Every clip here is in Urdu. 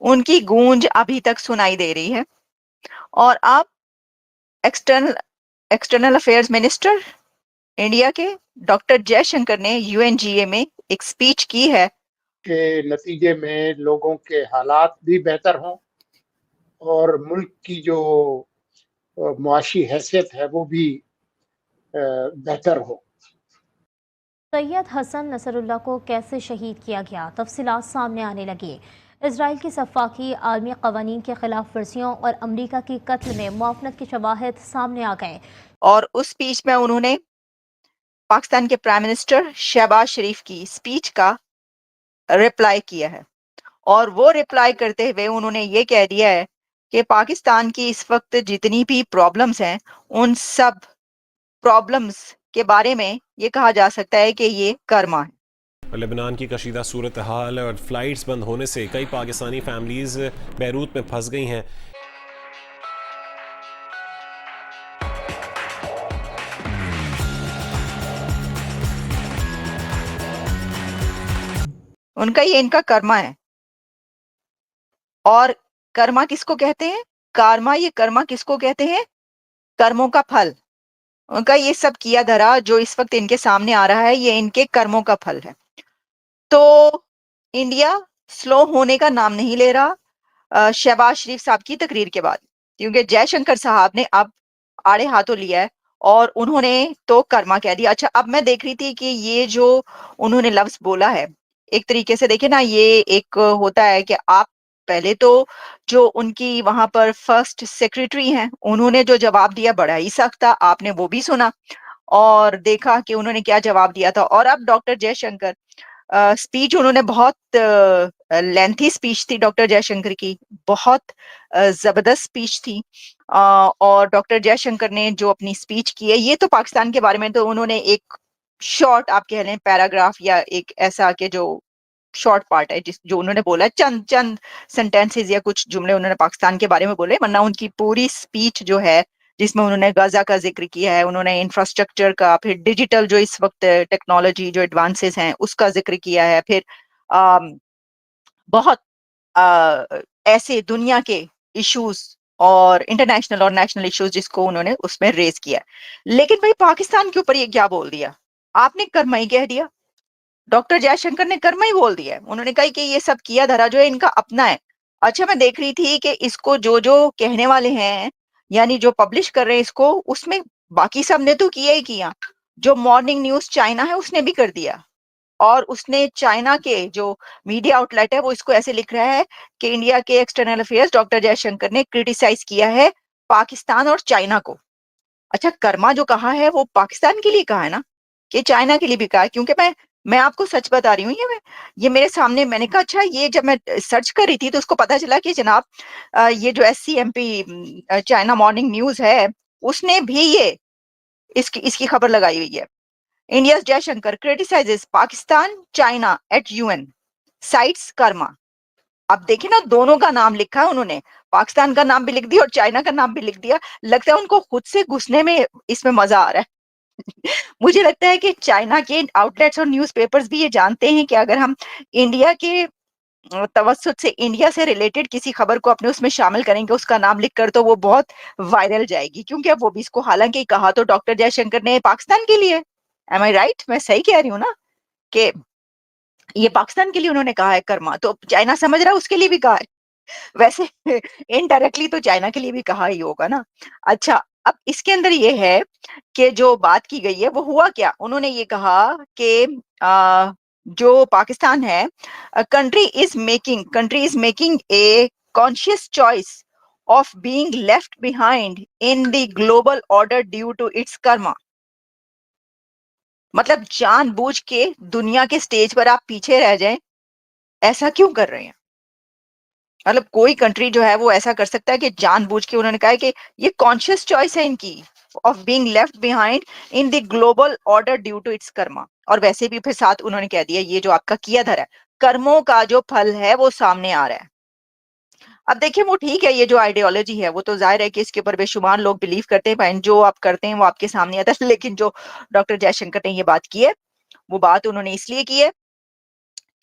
ان کی گونج ابھی تک سنائی دے رہی ہے. اور اب ایکسٹرنل افیئرز منسٹر انڈیا کے ڈاکٹر جے شنکر نے یو این جی اے میں ایک سپیچ کی ہے کے نتیجے میں لوگوں کے حالات بھی بہتر ہوں اور ملک کی جو معاشی حیثیت ہے وہ بھی بہتر ہو. سید حسن نصر اللہ کو کیسے شہید کیا گیا، تفصیلات سامنے آنے لگی. اسرائیل کی سفاکی عالمی قوانین کے خلاف ورزیوں اور امریکہ کی قتل میں معاونت کے شواہد سامنے آ گئے. اور اس سپیچ میں انہوں نے پاکستان کے پرائم منسٹر شہباز شریف کی سپیچ کا ریپلائی کیا ہے. اور وہ ریپلائی کرتے ہوئے انہوں نے یہ کہہ دیا ہے کہ پاکستان کی اس وقت جتنی بھی پرابلمز ہیں ان سب پرابلمز کے بارے میں یہ کہا جا سکتا ہے کہ یہ کرما ہے. لبنان کی کشیدہ صورتحال اور فلائٹس بند ہونے سے کئی پاکستانی فیملیز بیروت میں پھنس گئی ہیں. ان کا کرما ہے. اور کرما کس کو کہتے ہیں؟ یہ کرما کس کو کہتے ہیں؟ کرموں کا پھل. ان کا یہ سب کیا دھرا جو اس وقت ان کے سامنے آ رہا ہے یہ ان کے کرموں کا پھل ہے. تو انڈیا سلو ہونے کا نام نہیں لے رہا شہباز شریف صاحب کی تقریر کے بعد، کیونکہ جے شنکر صاحب نے اب آڑے ہاتھوں لیا ہے اور انہوں نے تو کرما کہہ دیا. اچھا، اب میں دیکھ رہی تھی کہ یہ جو انہوں نے لفظ بولا ہے ایک طریقے سے دیکھیں نا، یہ ایک ہوتا ہے کہ آپ پہلے تو جو ان کی وہاں پر فرسٹ سیکریٹری ہیں انہوں نے جو جواب دیا بڑا ہی سخت تھا، آپ نے وہ بھی سنا اور دیکھا کہ انہوں نے کیا جواب دیا تھا. اور اب ڈاکٹر جے شنکر سپیچ انہوں نے بہت لینتھی سپیچ تھی ڈاکٹر جے شنکر کی، بہت زبردست سپیچ تھی. اور ڈاکٹر جے شنکر نے جو اپنی سپیچ کی ہے یہ تو پاکستان کے بارے میں تو انہوں نے ایک شارٹ آپ کہہ لیں پیراگراف یا ایک ایسا کہ جو شارٹ پارٹ ہے جو انہوں نے بولا چند سینٹینسز یا کچھ جملے انہوں نے پاکستان کے بارے میں بولے، ورنہ ان کی پوری سپیچ جو ہے جس میں انہوں نے غزہ کا ذکر کیا ہے، انہوں نے انفراسٹرکچر کا، پھر ڈیجیٹل جو اس وقت ٹیکنالوجی جو ایڈوانسز ہیں اس کا ذکر کیا ہے، پھر بہت ایسے دنیا کے ایشوز اور انٹرنیشنل اور نیشنل ایشوز جس کو انہوں نے اس میں ریز کیا. لیکن بھائی پاکستان کے اوپر یہ کیا بول دیا؟ آپ نے کرما ہی کہہ دیا. ڈاکٹر جے شنکر نے کرما ہی بول دیا ہے. انہوں نے کہا کہ یہ سب کیا دھرا جو ہے ان کا اپنا ہے. اچھا، میں دیکھ رہی تھی کہ اس کو جو کہنے والے ہیں یعنی جو پبلش کر رہے ہیں اس کو، اس میں باقی سب نے تو کیا ہی کیا. جو مارننگ نیوز چائنا ہے اس نے بھی کر دیا، اور اس نے چائنا کے جو میڈیا آؤٹ لیٹ ہے وہ اس کو ایسے لکھ رہا ہے کہ انڈیا کے external affairs doctor J Shankar نے کریٹیسائز کیا ہے پاکستان اور چائنا کو. اچھا، کرما جو کہا ہے وہ پاکستان کے لیے کہا ہے نا کہ چائنا کے لیے بھی کہا ہے؟ کیونکہ میں آپ کو سچ بتا رہی ہوں، یہ میرے سامنے، میں نے کہا اچھا یہ جب میں سرچ کر رہی تھی تو اس کو پتا چلا کہ جناب یہ جو S C M P China morning news ہے اس نے بھی یہ اس کی خبر لگائی ہوئی ہے. India's Jai Shankar criticizes Pakistan China at UN cites karma. اب دیکھیں نا، دونوں کا نام لکھا ہے انہوں نے، پاکستان کا نام بھی لکھ دیا اور چائنا کا نام بھی لکھ دیا. لگتا ہے ان کو خود سے گھسنے میں اس میں مزہ آ رہا ہے. مجھے لگتا ہے کہ چائنا کے آؤٹ لیٹس اور نیوز پیپرز بھی یہ جانتے ہیں کہ اگر ہم انڈیا کے توسط سے انڈیا سے ریلیٹڈ کسی خبر کو اپنے اس میں شامل کریں گے اس کا نام لکھ کر تو وہ بہت وائرل جائے گی، کیونکہ اب وہ بھی اس کو حالانکہ کہا تو ڈاکٹر جے شنکر نے پاکستان کے لیے. ایم آئی رائٹ؟ میں صحیح کہہ رہی ہوں نا کہ یہ پاکستان کے لیے انہوں نے کہا ہے کرما، تو چائنا سمجھ رہا ہے اس کے لیے بھی کہا ہے. ویسے انڈائریکٹلی تو چائنا کے لیے بھی کہا ہی ہوگا نا. اچھا، اب اس کے اندر یہ ہے کہ جو بات کی گئی ہے وہ ہوا کیا. انہوں نے یہ کہا کہ جو پاکستان ہے country is making a conscious choice of being left behind in the global order due to its karma. مطلب جان بوجھ کے دنیا کے سٹیج پر آپ پیچھے رہ جائیں، ایسا کیوں کر رہے ہیں؟ مطلب کوئی کنٹری جو ہے وہ ایسا کر سکتا ہے کہ جان بوجھ کے؟ انہوں نے کہا ہے کہ یہ کانشیس چوائس ہے ان کی of being left behind in the global order due to its karma. اور ویسے بھی پھر ساتھ انہوں نے کہہ دیا یہ جو آپ کا کیا دھرا ہے کرموں کا جو پھل ہے وہ سامنے آ رہا ہے. اب دیکھیں وہ ٹھیک ہے، یہ جو آئیڈیالوجی ہے وہ تو ظاہر ہے کہ اس کے اوپر بے شمار لوگ بلیو کرتے ہیں، بہن جو آپ کرتے ہیں وہ آپ کے سامنے آتا ہے. لیکن جو ڈاکٹر جے شنکر نے یہ بات کی ہے وہ بات انہوں نے اس لیے کی ہے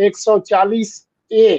140A